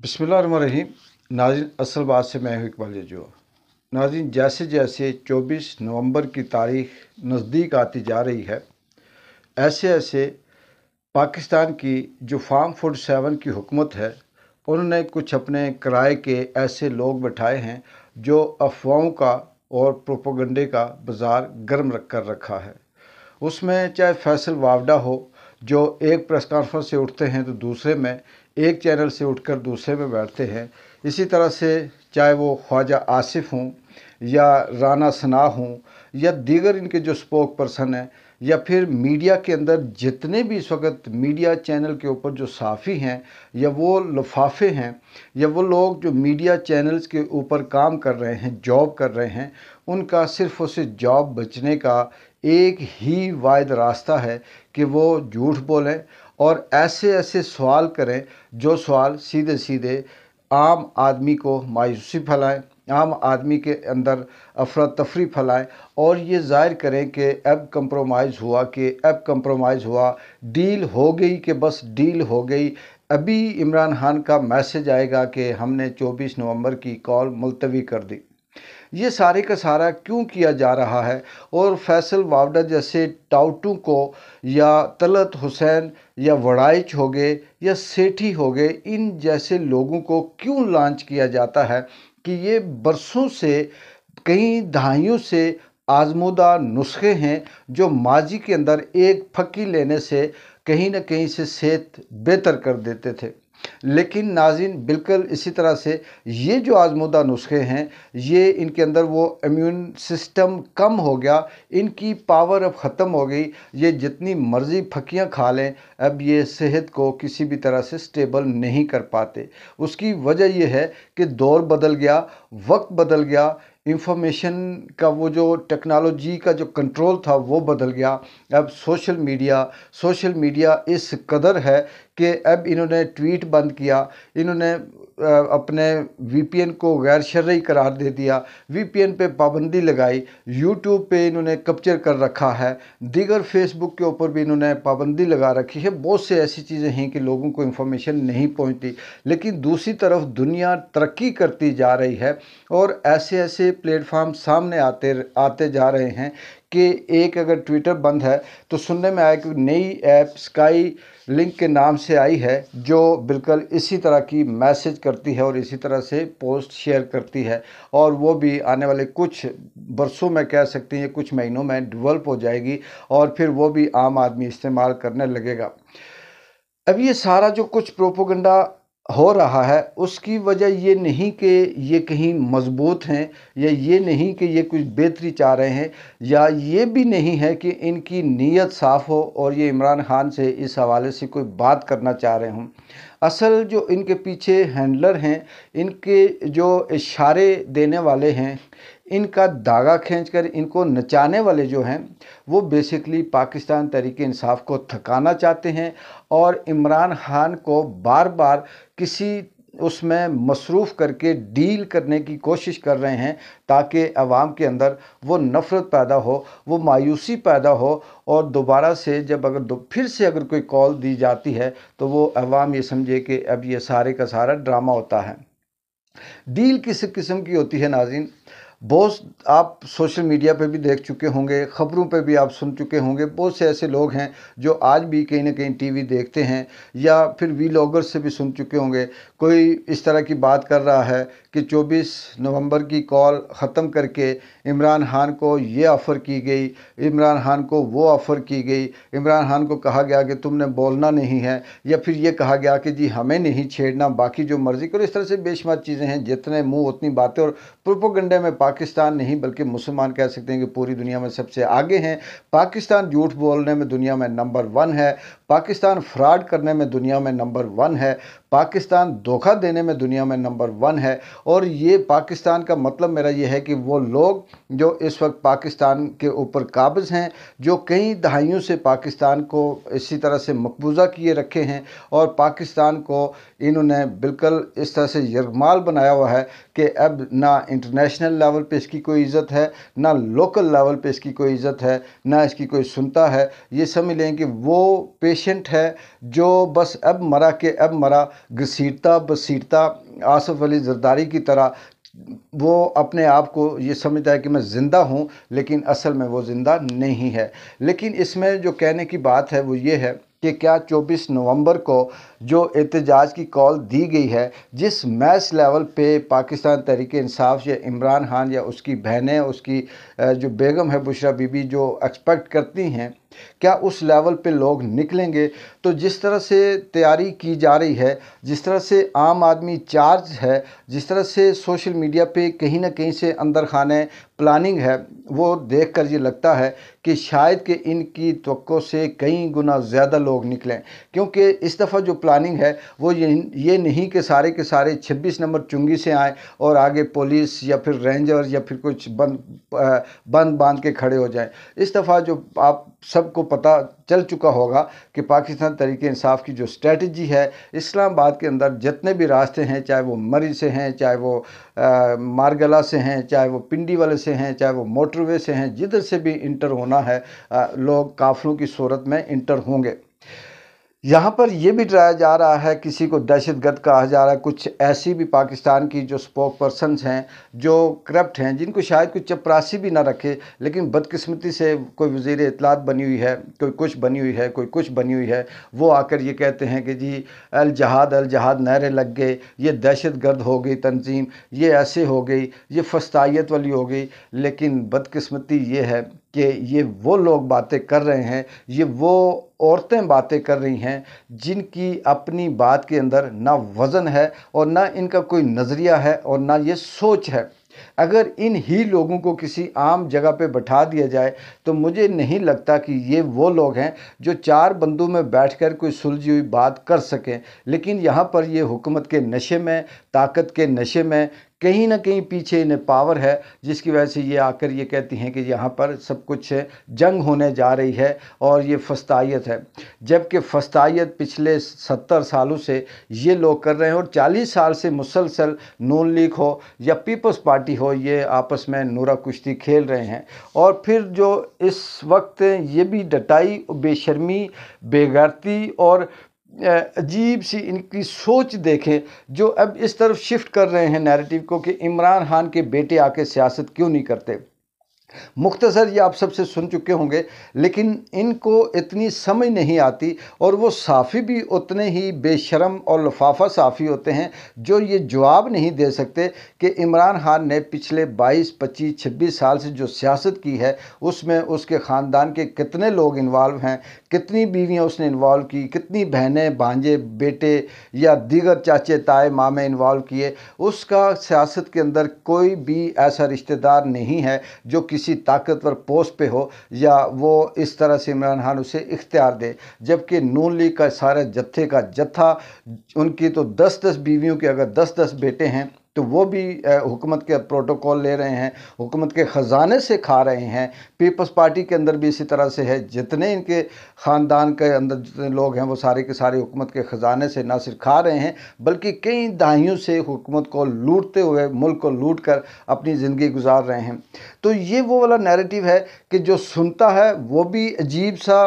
बिस्मिल्लाहिर्रहमानिर्रहीम। नाज़रीन, असल बात से मैं हूँ इकबाल जो। नाज़रीन, जैसे जैसे 24 नवंबर की तारीख नज़दीक आती जा रही है, ऐसे ऐसे पाकिस्तान की जो फार्म 47 की हुकूमत है, उन्होंने कुछ अपने किराए के ऐसे लोग बैठाए हैं जो अफवाहों का और प्रोपोगंडे का बाज़ार गर्म कर रखा है। उसमें चाहे फैसल वावडा हो, जो एक प्रेस कॉन्फ्रेंस से उठते हैं तो दूसरे में, एक चैनल से उठकर दूसरे में बैठते हैं। इसी तरह से चाहे वो ख्वाजा आसिफ हों या राना सना हों या दीगर इनके जो स्पोक पर्सन हैं, या फिर मीडिया के अंदर जितने भी इस वक्त मीडिया चैनल के ऊपर जो साफ़ी हैं या वो लफाफे हैं या वो लोग जो मीडिया चैनल्स के ऊपर काम कर रहे हैं, जॉब कर रहे हैं, उनका सिर्फ और सिर्फ जॉब बचने का एक ही वाहिद रास्ता है कि वो झूठ बोलें और ऐसे ऐसे सवाल करें जो सवाल सीधे सीधे आम आदमी को मायूसी फैलाएं, आम आदमी के अंदर अफरा तफरी फैलाएं और ये ज़ाहिर करें कि अब कंप्रोमाइज़ हुआ, डील हो गई कि बस डील हो गई। अभी इमरान खान का मैसेज आएगा कि हमने 24 नवंबर की कॉल मुलतवी कर दी। ये सारे का सारा क्यों किया जा रहा है? और फैसल वावडा जैसे टाउटू को या तलत हुसैन या वड़ाइच हो गए या सेठी हो गए, इन जैसे लोगों को क्यों लॉन्च किया जाता है कि ये बरसों से, कई दहाइयों से आजमूदा नुस्खे हैं जो माजी के अंदर एक फक्की लेने से कहीं ना कहीं से सेहत बेहतर कर देते थे। लेकिन नाज़रीन, बिल्कुल इसी तरह से ये जो आजमूदा नुस्खे हैं, ये इनके अंदर वो इम्यून सिस्टम कम हो गया, इनकी पावर अब ख़त्म हो गई। ये जितनी मर्ज़ी फक्कियाँ खा लें, अब ये सेहत को किसी भी तरह से स्टेबल नहीं कर पाते। उसकी वजह यह है कि दौर बदल गया, वक्त बदल गया, इंफॉर्मेशन का वो जो टेक्नोलॉजी का जो कंट्रोल था वो बदल गया। अब सोशल मीडिया इस कदर है कि अब इन्होंने ट्वीट बंद किया, इन्होंने अपने वीपीएन को गैर शरई करार दे दिया, वीपीएन पे पाबंदी लगाई, यूट्यूब पे इन्होंने कैप्चर कर रखा है, दीगर फेसबुक के ऊपर भी इन्होंने पाबंदी लगा रखी है। बहुत से ऐसी चीज़ें हैं कि लोगों को इन्फॉर्मेशन नहीं पहुंचती। लेकिन दूसरी तरफ दुनिया तरक्की करती जा रही है और ऐसे ऐसे प्लेटफार्म सामने आते जा रहे हैं कि एक अगर ट्विटर बंद है तो सुनने में आया कि नई ऐप स्काई लिंक के नाम से आई है जो बिल्कुल इसी तरह की मैसेज करती है और इसी तरह से पोस्ट शेयर करती है, और वो भी आने वाले कुछ बरसों में, कह सकते हैं कुछ महीनों में डेवलप हो जाएगी और फिर वो भी आम आदमी इस्तेमाल करने लगेगा। अब ये सारा जो कुछ प्रोपोगंडा हो रहा है, उसकी वजह ये नहीं कि ये कहीं मजबूत हैं या ये नहीं कि ये कुछ बेहतरी चाह रहे हैं या ये भी नहीं है कि इनकी नीयत साफ़ हो और ये इमरान खान से इस हवाले से कोई बात करना चाह रहे हों। असल जो इनके पीछे हैंडलर हैं, इनके जो इशारे देने वाले हैं, इनका धागा खींचकर इनको नचाने वाले जो हैं, वो बेसिकली पाकिस्तान तहरीक इंसाफ को थकाना चाहते हैं और इमरान खान को बार बार किसी उसमें मसरूफ़ करके डील करने की कोशिश कर रहे हैं ताकि अवाम के अंदर वो नफ़रत पैदा हो, वो मायूसी पैदा हो और दोबारा से जब फिर से अगर कोई कॉल दी जाती है तो वो अवाम ये समझे कि अब ये सारे का सारा ड्रामा होता है। डील किस किस्म की होती है नाज़रीन? बहुत आप सोशल मीडिया पे भी देख चुके होंगे, ख़बरों पे भी आप सुन चुके होंगे। बहुत से ऐसे लोग हैं जो आज भी कहीं ना कहीं टीवी देखते हैं या फिर वीलॉगर से भी सुन चुके होंगे। कोई इस तरह की बात कर रहा है कि 24 नवंबर की कॉल ख़त्म करके इमरान खान को ये ऑफ़र की गई, इमरान खान को वो ऑफ़र की गई, इमरान खान को कहा गया कि तुमने बोलना नहीं है, या फिर ये कहा गया कि जी हमें नहीं छेड़ना, बाकी जो मर्ज़ी करो। इस तरह से बेशुमार चीज़ें हैं, जितने मुंह उतनी बातें। और प्रोपोगंडे में पाकिस्तान नहीं बल्कि मुसलमान कह सकते हैं कि पूरी दुनिया में सबसे आगे हैं। पाकिस्तान झूठ बोलने में दुनिया में नंबर 1 है, पाकिस्तान फ्रॉड करने में दुनिया में नंबर 1 है, पाकिस्तान धोखा देने में दुनिया में नंबर 1 है। और ये पाकिस्तान का मतलब मेरा ये है कि वो लोग जो इस वक्त पाकिस्तान के ऊपर काबिज़ हैं, जो कई दहाइयों से पाकिस्तान को इसी तरह से मकबूजा किए रखे हैं और पाकिस्तान को इन्होंने बिल्कुल इस तरह से यरगमाल बनाया हुआ है कि अब ना इंटरनेशनल लेवल पे इसकी कोई इज़्ज़त है, ना लोकल लेवल पे इसकी कोई इज़्ज़त है, ना इसकी कोई सुनता है। ये समझ लें कि वो पेशेंट है जो बस अब मरा के अब मरा, घसीटता बसीटता आसिफ अली जरदारी की तरह वो अपने आप को ये समझता है कि मैं ज़िंदा हूँ, लेकिन असल में वो ज़िंदा नहीं है। लेकिन इसमें जो कहने की बात है वो ये है कि क्या 24 नवंबर को जो एहतजाज की कॉल दी गई है, जिस मैस लेवल पे पाकिस्तान तहरीक इंसाफ या इमरान खान या उसकी बहनें, उसकी जो बेगम है बुशरा बीबी, जो एक्सपेक्ट करती हैं, क्या उस लेवल पे लोग निकलेंगे? तो जिस तरह से तैयारी की जा रही है, जिस तरह से आम आदमी चार्ज है, जिस तरह से सोशल मीडिया पे कहीं ना कहीं से अंदर खाने प्लानिंग है, वो देखकर ये लगता है कि शायद कि इनकी तवक्को से कई गुना ज़्यादा लोग निकलें। क्योंकि इस दफ़ा जो प्लानिंग है वो ये नहीं कि सारे के सारे 26 नंबर चुंगी से आए और आगे पुलिस या फिर रेंजर या फिर कुछ बंद बांध के खड़े हो जाएं। इस दफ़ा जो आप सबको पता चल चुका होगा कि पाकिस्तान तहरीक इंसाफ की जो स्ट्रेटजी है, इस्लामाबाद के अंदर जितने भी रास्ते हैं, चाहे वो मरी से हैं, चाहे वो मारगला से हैं, चाहे वो पिंडी वाले से हैं, चाहे वो मोटरवे से हैं, जिधर से भी इंटर होना है, लोग काफ़िलों की सूरत में इंटर होंगे। यहाँ पर यह भी डराया जा रहा है, किसी को दहशतगर्द कहा जा रहा है। कुछ ऐसी भी पाकिस्तान की जो स्पोक पर्सनस हैं, जो करप्ट हैं, जिनको शायद कोई चपरासी भी ना रखे, लेकिन बदकिस्मती से कोई वज़ीर इत्तलात बनी हुई है, कोई कुछ बनी हुई है, कोई कुछ बनी हुई है, वो आकर ये कहते हैं कि जी अल जहाद नारे लग गए, ये दहशतगर्द हो गई तंजीम, ये ऐसे हो गई, ये फस्तायत वाली हो गई। लेकिन बदकिस्मती ये है कि ये वो लोग बातें कर रहे हैं, ये वो औरतें बातें कर रही हैं जिनकी अपनी बात के अंदर ना वज़न है और ना इनका कोई नज़रिया है और ना ये सोच है। अगर इन ही लोगों को किसी आम जगह पे बैठा दिया जाए तो मुझे नहीं लगता कि ये वो लोग हैं जो चार बंदों में बैठकर कोई सुलझी हुई बात कर सकें। लेकिन यहाँ पर ये हुकूमत के नशे में, ताकत के नशे में, कहीं ना कहीं पीछे इन्हें पावर है, जिसकी वजह से ये आकर ये कहती हैं कि यहाँ पर सब कुछ जंग होने जा रही है और ये फस्तायत है। जबकि फस्तायत पिछले 70 सालों से ये लोग कर रहे हैं और 40 साल से मुसलसल नून लीग हो या पीपल्स पार्टी हो, ये आपस में नूरा कुश्ती खेल रहे हैं। और फिर जो इस वक्त ये भी डटाई, बेशर्मी, बेगैरती और अजीब सी इनकी सोच देखें, जो अब इस तरफ शिफ्ट कर रहे हैं नैरेटिव को कि इमरान खान के बेटे आके सियासत क्यों नहीं करते। मुख्तसर ये आप सबसे सुन चुके होंगे, लेकिन इनको इतनी समझ नहीं आती और वो साफ़ी भी उतने ही बेशरम और लफाफा साफ़ी होते हैं जो ये जवाब नहीं दे सकते कि इमरान खान ने पिछले 22, 25, 26 साल से जो सियासत की है उसमें उसके ख़ानदान के कितने लोग इन्वॉल्व हैं, कितनी बीवियाँ उसने इन्वॉल्व की, कितनी बहनें, भांजे, बेटे या दीगर चाचे ताए मामे इन्वॉल्व किए। उसका सियासत के अंदर कोई भी ऐसा रिश्तेदार नहीं है जो किसी ताकतवर पोस्ट पे हो या वो इस तरह से इमरान खान उसे इख्तियार दे। जबकि नून लीग का सारे जत्थे का जत्था, उनकी तो 10-10 बीवियों के अगर 10-10 बेटे हैं तो वो भी हुकूमत के प्रोटोकॉल ले रहे हैं, हुकूमत के ख़जाने से खा रहे हैं। पीपल्स पार्टी के अंदर भी इसी तरह से है, जितने इनके ख़ानदान के अंदर जितने लोग हैं वो सारे के सारे हुकूमत के ख़जाने से ना सिर्फ खा रहे हैं बल्कि कई दहाइयों से हुकूमत को लूटते हुए, मुल्क को लूट कर अपनी ज़िंदगी गुजार रहे हैं। तो ये वो वाला नैरेटिव है कि जो सुनता है वो भी अजीब सा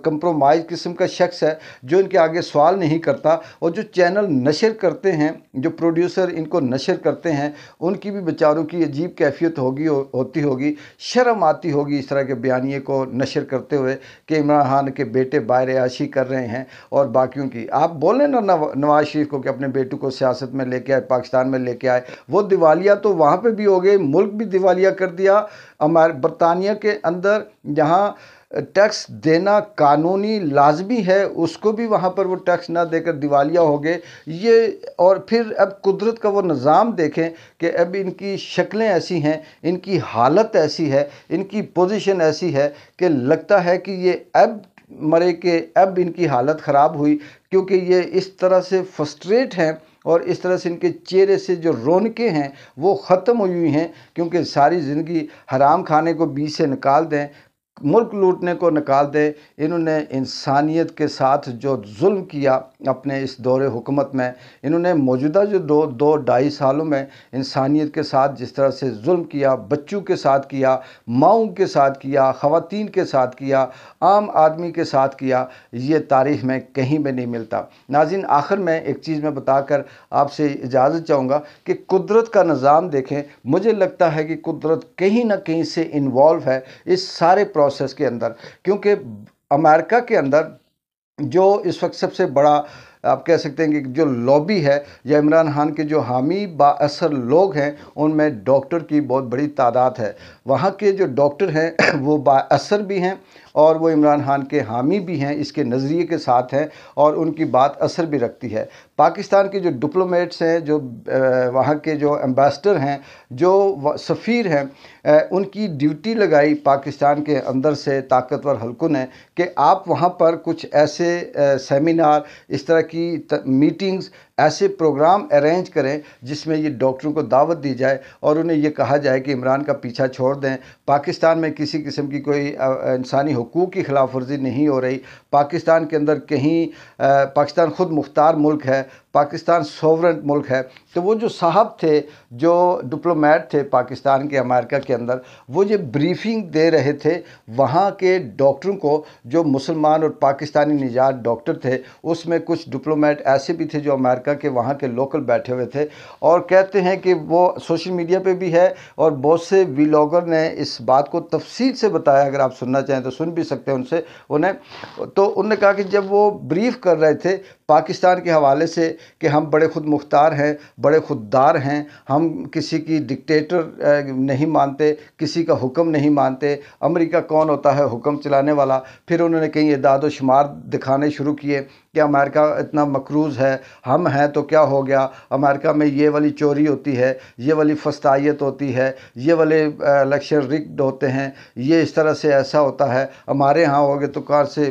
कंप्रोमाइज़ किस्म का शख्स है जो इनके आगे सवाल नहीं करता। और जो चैनल नशर करते हैं, जो प्रोड्यूसर इनको नशर करते हैं, उनकी भी बेचारों की अजीब कैफियत होती होगी, शर्म आती होगी इस तरह के बयानिए को नशर करते हुए कि इमरान खान के बेटे बाहर याशी कर रहे हैं और बाकियों की। आप बोलें ना नवाज शरीफ को कि अपने बेटों को सियासत में लेके आए, पाकिस्तान में लेके आए, वो दिवालिया तो वहाँ पे भी हो गए, मुल्क भी दिवालिया कर दिया। हमारे बरतानिया के अंदर जहाँ टैक्स देना कानूनी लाजमी है, उसको भी वहाँ पर वो टैक्स ना देकर दिवालिया हो गए ये। और फिर अब कुदरत का वो निज़ाम देखें कि अब इनकी शक्लें ऐसी हैं, इनकी हालत ऐसी है, इनकी पोजीशन ऐसी है कि लगता है कि ये अब मरे के अब इनकी हालत ख़राब हुई, क्योंकि ये इस तरह से फ्रस्ट्रेट हैं और इस तरह से इनके चेहरे से जो रौनकें हैं वो ख़त्म हुई हैं। क्योंकि सारी ज़िंदगी हराम खाने को बीच से निकाल दें, ملک لوٹنے کو نکال دے۔ انہوں نے انسانیت کے ساتھ جو ظلم کیا اپنے اس دور حکومت میں، انہوں نے موجودہ جو دو ڈھائی سالوں میں انسانیت کے ساتھ جس طرح سے ظلم کیا، بچوں کے ساتھ کیا، ماؤں کے ساتھ کیا، خواتین کے ساتھ کیا، عام آدمی کے ساتھ کیا، یہ تاریخ میں کہیں بھی نہیں ملتا۔ ناظرین، آخر میں ایک چیز میں بتا کر آپ سے اجازت چاہوں گا کہ قدرت کا نظام دیکھیں، مجھے لگتا ہے کہ قدرت کہیں نہ کہیں سے انوالو ہے اس سارے پروسیس کے اندر، کیونکہ امریکہ کے اندر جو اس وقت سب سے بڑا آپ کہہ سکتے ہیں کہ جو لابی ہے یا عمران خان کے جو حامی با اثر لوگ ہیں، ان میں ڈاکٹر کی بہت بڑی تعداد ہے۔ وہاں کے جو ڈاکٹر ہیں وہ با اثر بھی ہیں اور وہ عمران خان کے حامی بھی ہیں، اس کے نظریے کے ساتھ ہیں اور ان کی بات اثر بھی رکھتی ہے۔ پاکستان کے جو ڈپلومیٹس ہیں، جو وہاں کے جو ایمبیسڈر ہیں، جو سفیر ہیں، ان کی ڈیوٹی لگائی پاکستان کے اندر سے طاقتور حلقوں نے کہ آپ وہاں پر کچھ ایسے سیمینار، اس طرح کی میٹنگز، ایسے پروگرام ارینج کریں جس میں یہ ڈاکٹروں کو دعوت دی جائے اور انہیں یہ کہا جائے کہ عمران کا پیچھا چھوڑ دیں، پاکستان میں کسی قسم کی کوئی انسانی حقوق کی خلاف ورزی نہیں ہو رہی، پاکستان کے اندر کہیں پاکستان خود مختار ملک ہے، پاکستان سوورن ملک ہے۔ تو وہ جو صاحب تھے، جو ڈپلومیٹ تھے پاکستان کے امریکہ کے اندر، وہ یہ بریفنگ دے رہے تھے وہاں کے ڈاکٹروں کو، جو مسلمان اور پاکستانی نژاد ڈاکٹر تھے۔ اس میں کچھ ڈپلومیٹ ایسے بھی تھے جو امریکہ کے وہاں کے لوکل بیٹھے ہوئے تھے، اور کہتے ہیں کہ وہ سوشل میڈیا پہ بھی ہے اور بہت سے ویلاگر نے اس بات کو تفصیل سے بتایا، اگر آپ سننا چاہیں تو سن بھی سکتے ہیں ان سے انہوں نے کہا کہ جب وہ بریف کر رہے تھے پاکستان کے حوالے سے کہ ہم بڑے خود مختار ہیں، بڑے خوددار ہیں، ہم کسی کی ڈکٹیٹر نہیں مانتے، کسی کا حکم نہیں مانتے، امریکہ کون ہوتا ہے حکم چلانے والا، پھر انہوں نے کہیں اعداد و شمار دکھانے شروع کیے کہ امریکہ اتنا مقروض ہے، ہم ہیں تو کیا ہو گیا، امریکہ میں یہ والی چوری ہوتی ہے، یہ والی فسطائیت ہوتی ہے، یہ والے الیکشن رگڈ ہوتے ہیں، یہ اس طرح سے ایسا ہوتا ہے، ہمارے ہاں ہوگے تو کار سے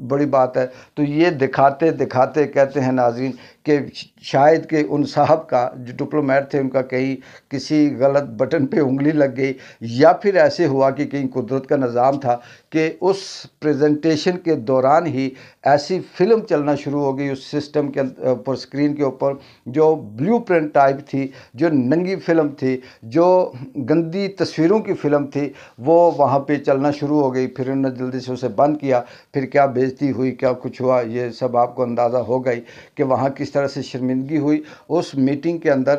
بڑی بات ہے۔ تو یہ دکھاتے دکھاتے کہتے ہیں ناظرین کہ شاید کہ ان صاحب کا جو ڈپلومیٹ تھے ان کا کہیں کسی غلط بٹن پہ انگلی لگ گئی، یا پھر ایسے ہوا کہ کہیں قدرت کا نظام تھا کہ اس پریزنٹیشن کے دوران ہی ایسی فلم چلنا شروع ہو گئی اس سسٹم کے اوپر، اسکرین کے اوپر، جو بلیو پرنٹ ٹائپ تھی، جو ننگی فلم تھی، جو گندی تصویروں کی فلم تھی، وہ وہاں پہ چلنا شروع ہو گئی۔ پھر انہوں نے جلدی سے اسے بند کیا، پھر کیا بےعزتی ہوئی، کیا کچھ ہوا، یہ سب آپ کو اندازہ ہو گئی کہ وہاں کس طرح سے شرمندگی ہوئی۔ اس میٹنگ کے اندر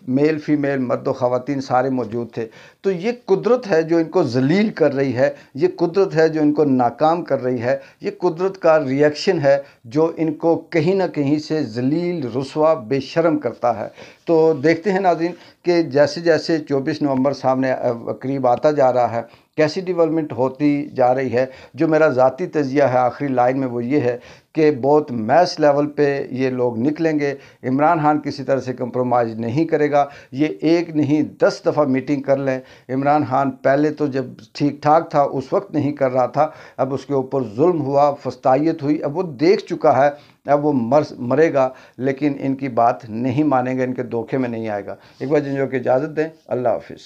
میل فیمیل، مرد و خواتین سارے موجود تھے۔ تو یہ قدرت ہے جو ان کو ذلیل کر رہی ہے، یہ قدرت ہے جو ان کو ناکام کر رہی ہے، یہ قدرت کا ریئیکشن ہے جو ان کو کہیں نہ کہیں سے ذلیل، رسوا، بے شرم کرتا ہے۔ تو دیکھتے ہیں ناظرین کہ جیسے جیسے 24 نومبر سامنے قریب آتا جا رہا ہے، کیسی ڈیولپمنٹ ہوتی جا رہی ہے۔ جو میرا ذاتی تجزیہ ہے آخری لائن میں وہ یہ ہے کہ بہت میس لیول پہ یہ لوگ نکلیں گے۔ عمران خان کسی طرح سے کمپرومائز نہیں کرے گا، یہ ایک نہیں 10 دفعہ میٹنگ کر لیں۔ عمران خان پہلے تو جب ٹھیک ٹھاک تھا اس وقت نہیں کر رہا تھا، اب اس کے اوپر ظلم ہوا، فسطائیت ہوئی، اب وہ دیکھ چکا ہے، اب وہ مرے گا، لیکن ان کی بات نہیں مانے گا، ان کے دھوکے میں نہیں آئے گا۔ ایک بار جن جو کہ اجازت دیں، اللہ حافظ۔